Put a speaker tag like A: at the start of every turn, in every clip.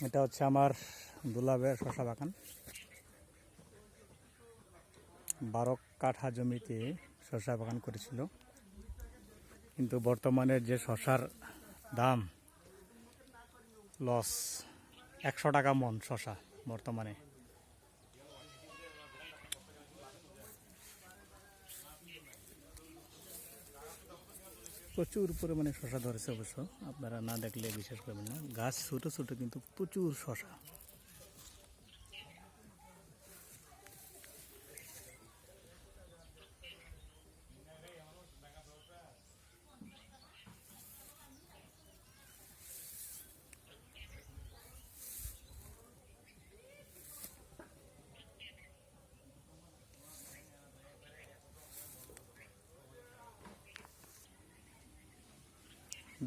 A: এটা হচ্ছে আমার দুলাভাইয়ের শশা বাগান। 12 কাঠা জমিতে শশা বাগান করেছিল, কিন্তু বর্তমানে যে শশার দাম, লস। 100 টাকা মন শশা বর্তমানে। প্রচুর পরিমাণে শশা ধরেছে অবশ্য, আপনারা না দেখলে বিশ্বাস করবেন না। গাছ ছোট ছোট কিন্তু প্রচুর শশা।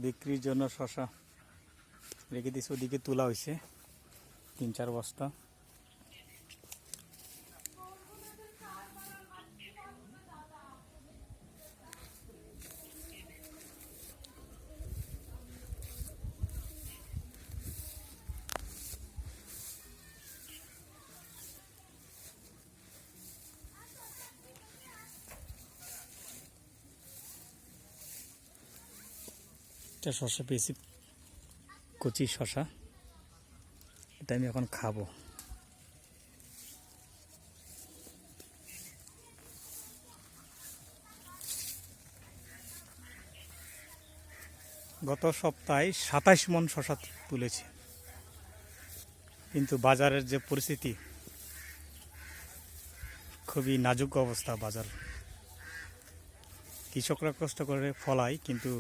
A: বিক্রির জন্য শশা রেখে দিয়েছে, ওদিকে তোলা হয়েছে 3-4 বস্তা। এটা শশা পেয়েছি, কচি শশা। এটা আমি এখন খাবো। গত সপ্তাহে 27 মণ শশা তুলেছি, কিন্তু বাজারের যে পরিস্থিতি, খুবই নাজুক অবস্থা বাজার। কৃষকরা কষ্ট করে ফলায়, কিন্তু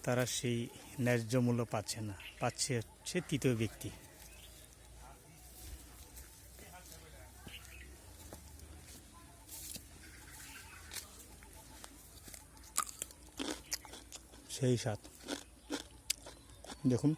A: তারা সেই ন্যায্য মূল্য পাচ্ছে না, পাচ্ছে হচ্ছে তৃতীয় ব্যক্তি। সেই স্বাদ দেখুন।